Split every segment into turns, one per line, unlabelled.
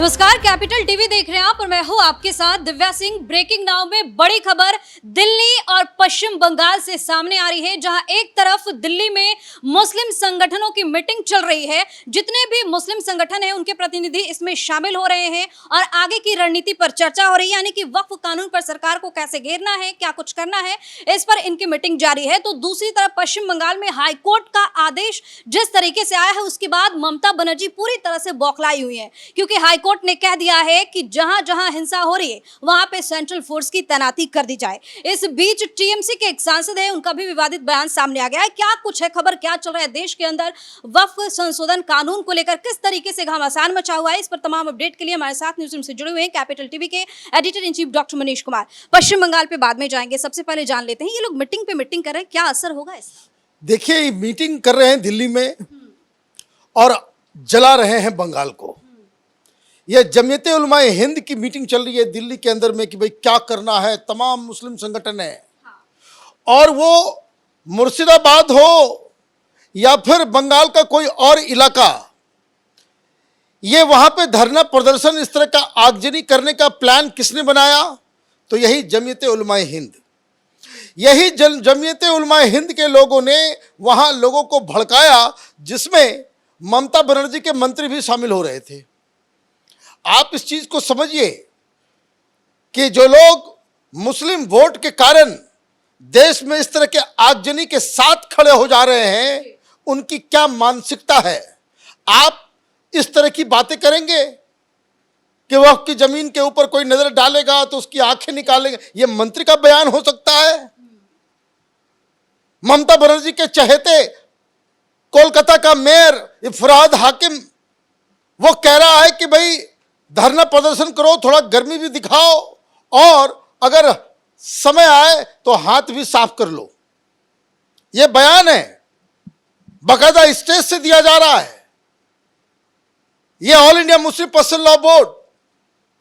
नमस्कार, capital TV देख रहे हैं आप और मैं हूं आपके साथ दिव्या सिंह। ब्रेकिंग नाउ में बड़ी खबर दिल्ली और पश्चिम बंगाल से सामने आ रही है, जहां एक तरफ दिल्ली में मुस्लिम संगठनों की मीटिंग चल रही है। जितने भी मुस्लिम संगठन हैं उनके प्रतिनिधि इसमें शामिल हो रहे हैं और आगे की रणनीति पर चर्चा हो रही है, यानी कि वक्फ कानून पर सरकार को कैसे घेरना है, क्या कुछ करना है, इस पर इनकी मीटिंग जारी है। तो दूसरी तरफ पश्चिम बंगाल में हाईकोर्ट का आदेश जिस तरीके से आया है उसके बाद ममता बनर्जी पूरी तरह से बौखलाई हुई है, क्योंकि हाईकोर्ट ने कह दिया है कि जहां जहां हिंसा हो रही है वहां पे सेंट्रल फोर्स की तैनाती कर दी जाए। इस बीच टीएमसी के एक सांसद है, उनका भी विवादित बयान सामने आ गया है। क्या कुछ है खबर, क्या चल रहा है देश के अंदर वक्फ संशोधन कानून को लेकर, किस तरीके से घमासान मचा हुआ है, इस पर तमाम अपडेट के लिए हमारे साथ न्यूज़ रूम से जुड़े हुए हैं कैपिटल टीवी के editor in chief doctor Manish Kumar. Pashchim Bangal पे बाद में जाएंगे, सबसे पहले जान लेते हैं ये लोग मीटिंग पे मीटिंग कर रहे हैं, क्या असर होगा इसका?
देखिए, मीटिंग कर रहे हैं दिल्ली में और जला रहे हैं बंगाल को। यह जमीयत उलमाए हिंद की मीटिंग चल रही है दिल्ली के अंदर में कि भाई क्या करना है। तमाम मुस्लिम संगठन है और वो मुर्शिदाबाद हो या फिर बंगाल का कोई और इलाका, ये वहां पे धरना प्रदर्शन, इस तरह का आगजनी करने का प्लान किसने बनाया? तो यही जमीयत उलमाए हिंद। यही जमीयत उलमाए हिंद के लोगों ने वहां लोगों को भड़काया, जिसमें ममता बनर्जी के मंत्री भी शामिल हो रहे थे। आप इस चीज को समझिए कि जो लोग मुस्लिम वोट के कारण देश में इस तरह के आगजनी के साथ खड़े हो जा रहे हैं, उनकी क्या मानसिकता है। आप इस तरह की बातें करेंगे कि वह की जमीन के ऊपर कोई नजर डालेगा तो उसकी आंखें निकालेंगे, यह मंत्री का बयान हो सकता है? ममता बनर्जी के चहेते कोलकाता का मेयर फरहाद हाकिम वो कह रहा है कि भाई धरना प्रदर्शन करो, थोड़ा गर्मी भी दिखाओ और अगर समय आए तो हाथ भी साफ कर लो। यह बयान है, बाकायदा स्टेज से दिया जा रहा है। यह all India Muslim personal law board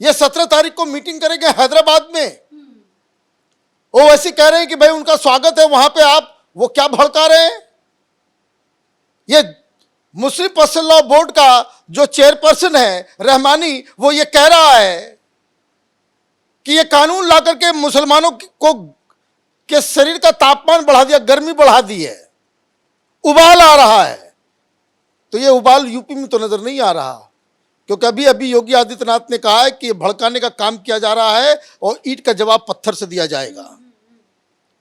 यह 17 तारीख को मीटिंग करेंगे हैदराबाद में। वो वैसे कह रहे हैं कि भाई उनका स्वागत है वहां पे, आप वो क्या भड़का रहे हैं? यह मुस्लिम पर्सनल लॉ बोर्ड का जो चेयरपर्सन है रहमानी, वो ये कह रहा है कि ये कानून ला करके मुसलमानों को के शरीर का तापमान बढ़ा दिया, गर्मी बढ़ा दी है, उबाल आ रहा है। तो ये उबाल यूपी में तो नजर नहीं आ रहा, क्योंकि अभी अभी योगी आदित्यनाथ ने कहा है कि भड़काने का काम किया जा रहा है और ईंट का जवाब पत्थर से दिया जाएगा।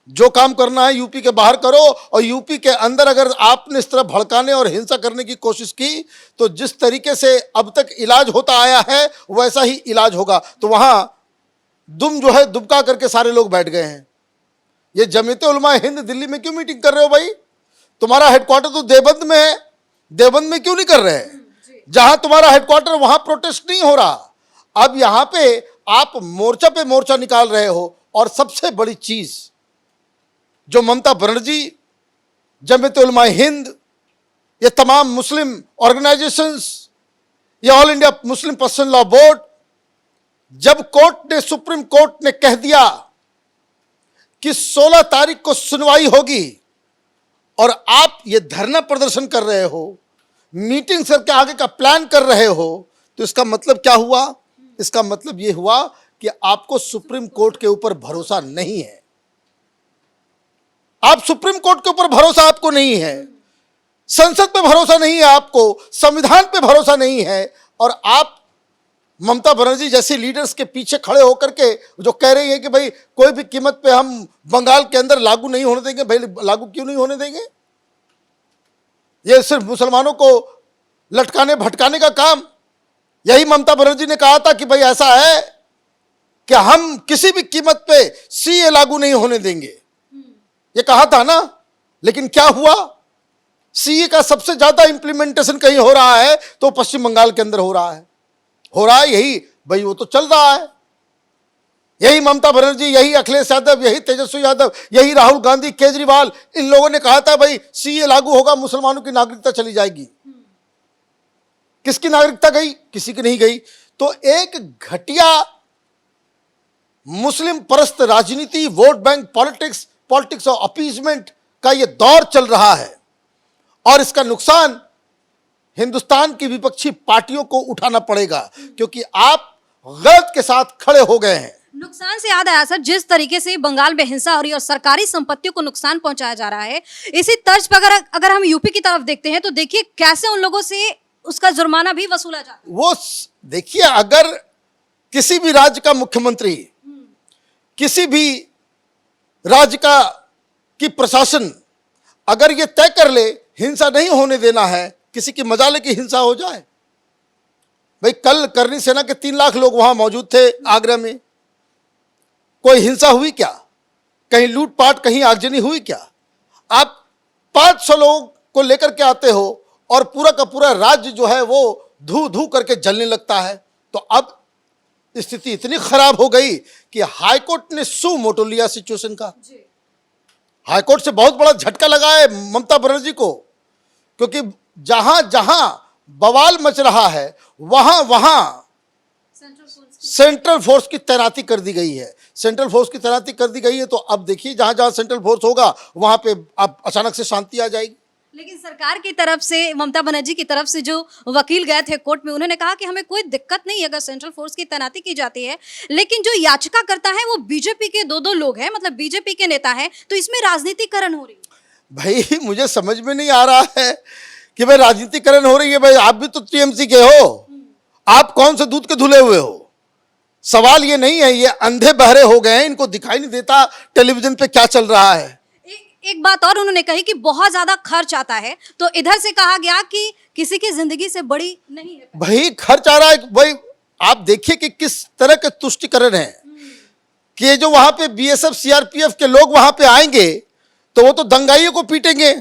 जो काम करना है यूपी के बाहर करो, और यूपी के अंदर अगर आपने इस तरह भड़काने और हिंसा करने की कोशिश की तो जिस तरीके से अब तक इलाज होता आया है वैसा ही इलाज होगा। तो वहां दुम जो है दुबका करके सारे लोग बैठ गए हैं। ये जमीयत उलमाए हिंद दिल्ली में क्यों मीटिंग कर रहे हो भाई? तुम्हारा हेडक्वार्टर तो देवबंद में है, देवबंद में क्यों नहीं कर रहे हैं? जहां तुम्हारा हेडक्वार्टर वहां प्रोटेस्ट नहीं हो रहा। अब यहां पे आप मोर्चा पे मोर्चा निकाल रहे हो। और सबसे बड़ी चीज जो ममता बनर्जी, जमीयत उलमाए हिंद, ये तमाम मुस्लिम ऑर्गेनाइजेशंस, ये all India Muslim personal law board, जब सुप्रीम कोर्ट ने कह दिया कि 16 तारीख को सुनवाई होगी और आप ये धरना प्रदर्शन कर रहे हो, मीटिंग सर के आगे का प्लान कर रहे हो, तो इसका मतलब क्या हुआ? इसका मतलब यह हुआ कि आपको सुप्रीम कोर्ट के ऊपर भरोसा नहीं है। आप सुप्रीम कोर्ट के ऊपर भरोसा आपको नहीं है, संसद पे भरोसा नहीं है आपको, संविधान पे भरोसा नहीं है, और आप ममता बनर्जी जैसे लीडर्स के पीछे खड़े होकर के जो कह रही है कि भाई कोई भी कीमत पे हम बंगाल के अंदर लागू नहीं होने देंगे। भाई लागू क्यों नहीं होने देंगे? ये सिर्फ मुसलमानों को लटकाने भटकाने का काम। यही ममता बनर्जी ने कहा था कि भाई ऐसा है कि हम किसी भी कीमत पे सीए लागू नहीं होने देंगे, ये कहा था ना। लेकिन क्या हुआ? सीए का सबसे ज्यादा इंप्लीमेंटेशन कहीं हो रहा है तो पश्चिम बंगाल के अंदर हो रहा है यही भाई, वो तो चल रहा है। यही ममता बनर्जी, यही अखिलेश यादव, यही तेजस्वी यादव, यही राहुल गांधी, केजरीवाल, इन लोगों ने कहा था भाई सीए लागू होगा, मुसलमानों की नागरिकता चली जाएगी। किसकी नागरिकता गई? किसी की नहीं गई। तो एक घटिया मुस्लिम परस्त राजनीति, वोट बैंक पॉलिटिक्स और अपीजमेंट का यह दौर चल रहा है, और इसका नुकसान हिंदुस्तान की विपक्षी पार्टियों को उठाना पड़ेगा, क्योंकि आप गलत के साथ खड़े हो गए हैं।
नुकसान से याद आया सर, जिस तरीके से बंगाल में हिंसा हो रही है और सरकारी संपत्तियों को नुकसान पहुंचाया जा रहा है, इसी तर्ज पर अगर हम यूपी की तरफ देखते हैं तो देखिए कैसे उन लोगों से उसका जुर्माना भी वसूला जाता है।
वो देखिए, अगर किसी भी राज्य का मुख्यमंत्री, किसी भी राज्य का की प्रशासन अगर ये तय कर ले हिंसा नहीं होने देना है, किसी की मजाले की हिंसा हो जाए। भाई कल करनी सेना के 3 लाख लोग वहां मौजूद थे आगरा में, कोई हिंसा हुई क्या? कहीं लूटपाट, कहीं आगजनी हुई क्या? आप 500 लोगों को लेकर के आते हो और पूरा का पूरा राज्य जो है वो धू धू करके जलने लगता है। तो अब स्थिति इतनी खराब हो गई कि हाईकोर्ट ने सू मोटो लिया सिचुएशन का। हाईकोर्ट से बहुत बड़ा झटका लगा है ममता बनर्जी को, क्योंकि जहां जहां बवाल मच रहा है वहां वहां सेंट्रल फोर्स की तैनाती कर दी गई है। सेंट्रल फोर्स की तैनाती कर दी गई है, तो अब देखिए जहां जहां सेंट्रल फोर्स होगा वहां पे अब अचानक से शांति आ जाएगी।
लेकिन सरकार की तरफ से, ममता बनर्जी की तरफ से जो वकील गए थे कोर्ट में, उन्होंने कहा कि हमें कोई दिक्कत नहीं अगर सेंट्रल फोर्स की तैनाती की जाती है, लेकिन जो याचिका करता है वो बीजेपी के 2 लोग हैं, मतलब बीजेपी के नेता हैं, तो इसमें राजनीतिकरण हो रही है।
भाई मुझे समझ में नहीं आ रहा है कि भाई राजनीतिकरण हो रही है। भाई आप भी तो टीएमसी के हो, आप कौन से दूध के धुले हुए हो? सवाल ये नहीं है, ये अंधे बहरे हो गए हैं, इनको दिखाई नहीं देता टेलीविजन पे क्या चल रहा है।
एक बात और उन्होंने कही कि बहुत ज्यादा खर्च आता है, तो इधर से कहा गया कि किसी की जिंदगी से बड़ी नहीं है।
भाई खर्च आ रहा है। भाई आप देखिए कि किस तरह के तुष्टिकरण है कि जो वहां पे बीएसएफ सीआरपीएफ के लोग वहां पे आएंगे तो वो तो दंगाइयों को पीटेंगे।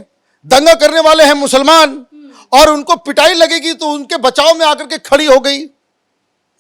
दंगा करने वाले हैं मुसलमान, और उनको पिटाई लगेगी तो उनके बचाव में आकर के खड़ी हो गई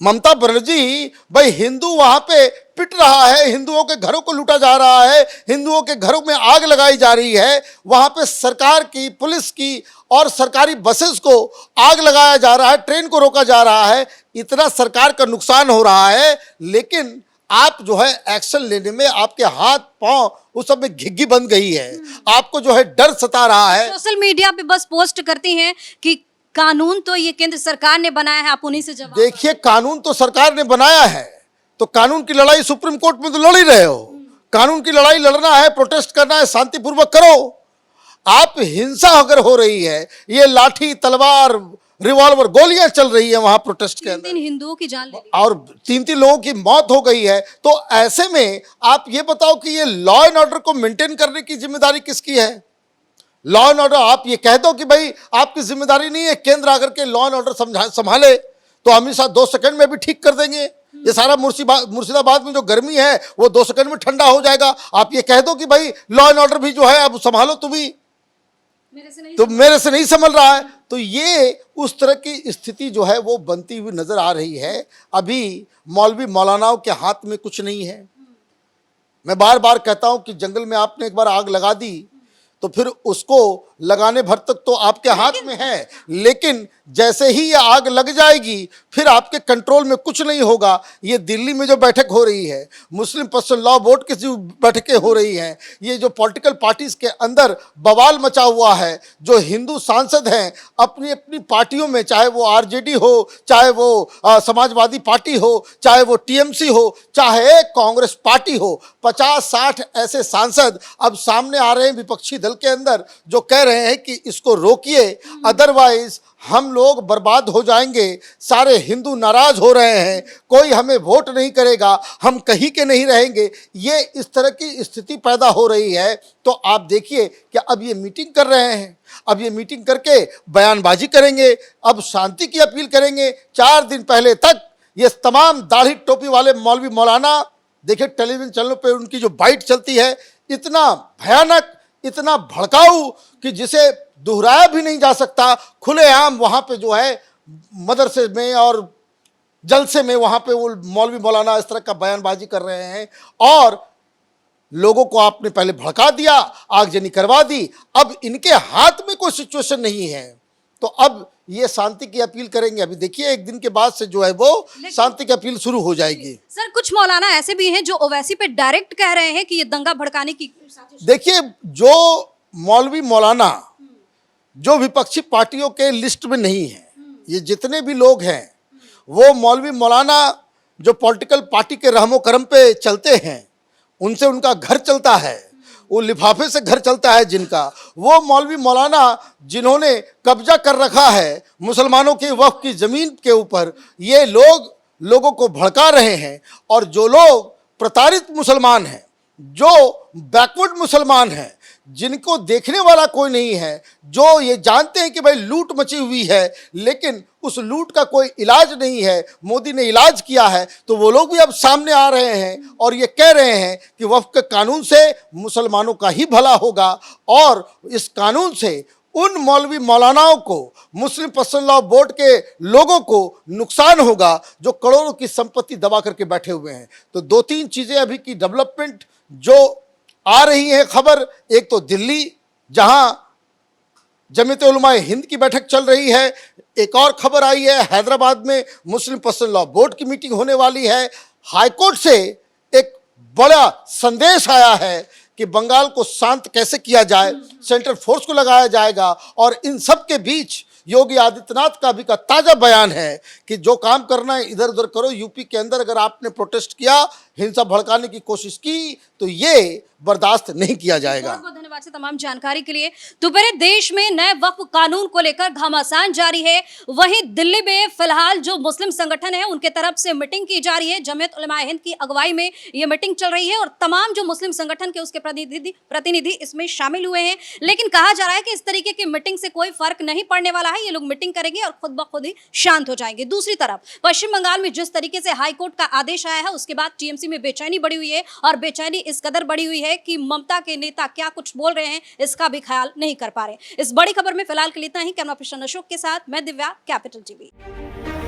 ममता बनर्जी। भाई हिंदू वहां पे पिट रहा है, हिंदुओं के घरों को लूटा जा रहा है, हिंदुओं के घरों में आग लगाई जा रही है, वहां पे सरकार की, पुलिस की और सरकारी बसेस को आग लगाया जा रहा है, ट्रेन को रोका जा रहा है, इतना सरकार का नुकसान हो रहा है, लेकिन आप जो है एक्शन लेने में आपके हाथ पांव उस सब में घिग्गी बन गई है। आपको जो है डर सता रहा है।
सोशल मीडिया पे बस पोस्ट करती हैं कि कानून तो ये केंद्र सरकार ने बनाया है, आप उन्हीं से जवाब।
देखिए कानून तो सरकार ने बनाया है, तो कानून की लड़ाई सुप्रीम कोर्ट में तो लड़ ही रहे हो। कानून की लड़ाई लड़ना है, प्रोटेस्ट करना है, शांतिपूर्वक करो। आप हिंसा अगर हो रही है, ये लाठी तलवार रिवॉल्वर गोलियां चल रही है वहां प्रोटेस्ट के अंदर,
3 हिंदुओं की जान ले ली
और 3 लोगों की मौत हो गई है, तो ऐसे में आप ये बताओ कि ये लॉ एंड ऑर्डर को मेंटेन करने की जिम्मेदारी किसकी है? लॉ एंड ऑर्डर आप ये कह दो कि भाई आपकी जिम्मेदारी नहीं है, केंद्र आकर के लॉ एंड ऑर्डर संभाले, तो अमित शाह 2 सेकंड में भी ठीक कर देंगे। ये सारा मुर्शिदाबाद में जो गर्मी है वो 2 सेकंड में ठंडा हो जाएगा। आप ये कह दो कि भाई लॉ एंड ऑर्डर भी जो है अब संभालो तुम ही, मेरे से नहीं संभल रहा है। तो ये उस तरह की स्थिति जो है वो बनती हुई नजर आ रही है। अभी मौलवी मौलानाओं के हाथ में कुछ नहीं है। मैं बार बार कहता हूं कि जंगल में आपने एक बार आग लगा दी तो फिर उसको लगाने भर तक तो आपके हाथ में है, लेकिन जैसे ही ये आग लग जाएगी फिर आपके कंट्रोल में कुछ नहीं होगा। ये दिल्ली में जो बैठक हो रही है, मुस्लिम पर्सनल लॉ बोर्ड की जो बैठकें हो रही हैं, ये जो पॉलिटिकल पार्टीज के अंदर बवाल मचा हुआ है, जो हिंदू सांसद हैं अपनी अपनी पार्टियों में, चाहे वो आरजेडी हो, चाहे वो समाजवादी पार्टी हो, चाहे वो टीएमसी हो, चाहे कांग्रेस पार्टी हो, 50-60 ऐसे सांसद अब सामने आ रहे हैं विपक्षी दल के अंदर, जो कह रहे हैं कि इसको रोकिए, अदरवाइज हम लोग बर्बाद हो जाएंगे। सारे हिंदू नाराज हो रहे हैं, कोई हमें वोट नहीं करेगा, हम कहीं के नहीं रहेंगे। ये इस तरह की स्थिति पैदा हो रही है। तो आप देखिए कि अब ये मीटिंग कर रहे हैं, अब ये मीटिंग करके बयानबाजी करेंगे, अब शांति की अपील करेंगे। 4 दिन पहले तक ये तमाम दाढ़ी टोपी वाले मौलवी मौलाना, देखिए टेलीविजन चैनलों पे उनकी जो बाइट चलती है, इतना भयानक, इतना भड़काऊ कि जिसे दोहराया भी नहीं जा सकता। खुलेआम वहां पे जो है मदरसे में और जलसे में वहां पे वो मौलवी मौलाना इस तरह का बयानबाजी कर रहे हैं, और लोगों को आपने पहले भड़का दिया, आगजनी करवा दी। अब इनके हाथ में कोई सिचुएशन नहीं है, तो अब ये शांति की अपील करेंगे। अभी देखिए 1 दिन के बाद से जो है वो शांति की अपील शुरू हो जाएगी।
सर कुछ मौलाना ऐसे भी हैं जो ओवैसी पे डायरेक्ट कह रहे हैं कि ये दंगा भड़काने की साजिश।
देखिए जो मौलवी मौलाना जो विपक्षी पार्टियों के लिस्ट में नहीं है। ये जितने भी लोग हैं वो मौलवी मौलाना जो पॉलिटिकल पार्टी के रहमो करम पे चलते हैं, उनसे उनका घर चलता है, वो लिफाफे से घर चलता है जिनका, वो मौलवी मौलाना जिन्होंने कब्जा कर रखा है मुसलमानों के वक्फ की ज़मीन के ऊपर, ये लोगों को भड़का रहे हैं। और जो लोग प्रताड़ित मुसलमान हैं, जो बैकवर्ड मुसलमान हैं, जिनको देखने वाला कोई नहीं है, जो ये जानते हैं कि भाई लूट मची हुई है लेकिन उस लूट का कोई इलाज नहीं है, मोदी ने इलाज किया है, तो वो लोग भी अब सामने आ रहे हैं और ये कह रहे हैं कि वक्फ के कानून से मुसलमानों का ही भला होगा और इस कानून से उन मौलवी मौलानाओं को, मुस्लिम पर्सनल लॉ बोर्ड के लोगों को नुकसान होगा जो करोड़ों की संपत्ति दबा करके बैठे हुए हैं। तो दो तीन चीज़ें अभी की डेवलपमेंट जो आ रही है खबर, एक तो दिल्ली जहां जमीयत उलमाए हिंद की बैठक चल रही है, एक और खबर आई है हैदराबाद में मुस्लिम पर्सनल लॉ बोर्ड की मीटिंग होने वाली है। हाईकोर्ट से एक बड़ा संदेश आया है कि बंगाल को शांत कैसे किया जाए, सेंट्रल फोर्स को लगाया जाएगा। और इन सब के बीच योगी आदित्यनाथ का भी का ताज़ा बयान है कि जो काम करना है इधर उधर करो, यूपी के अंदर अगर आपने प्रोटेस्ट किया, हिंसा भड़काने की कोशिश की, तो ये बर्दाश्त नहीं किया जाएगा।
बहुत बहुत धन्यवाद से तमाम जानकारी के लिए। तो पूरे देश में नए वक्फ कानून को लेकर घमासान जारी है, वहीं दिल्ली में फिलहाल जो मुस्लिम संगठन है उनके तरफ से मीटिंग की जा रही है। जमीयत उलमाए हिंद की अगुवाई में ये मीटिंग चल रही है और तमाम जो मुस्लिम संगठन के उसके प्रतिनिधि इसमें शामिल हुए हैं। लेकिन कहा जा रहा है कि इस तरीके की मीटिंग से कोई फर्क नहीं पड़ने वाला है, ये लोग मीटिंग करेंगे और खुद ब खुद ही शांत हो जाएंगे। दूसरी तरफ पश्चिम बंगाल में जिस तरीके से हाईकोर्ट का आदेश आया है उसके बाद टीएमसी में बेचैनी बढ़ी हुई है और बेचैनी इस कदर बढ़ी हुई है कि ममता के नेता क्या कुछ बोल रहे हैं इसका भी ख्याल नहीं कर पा रहे। इस बड़ी खबर में फिलहाल के लिए इतना ही। कैमरा पर्सन अशोक के साथ मैं दिव्या, कैपिटल टीवी।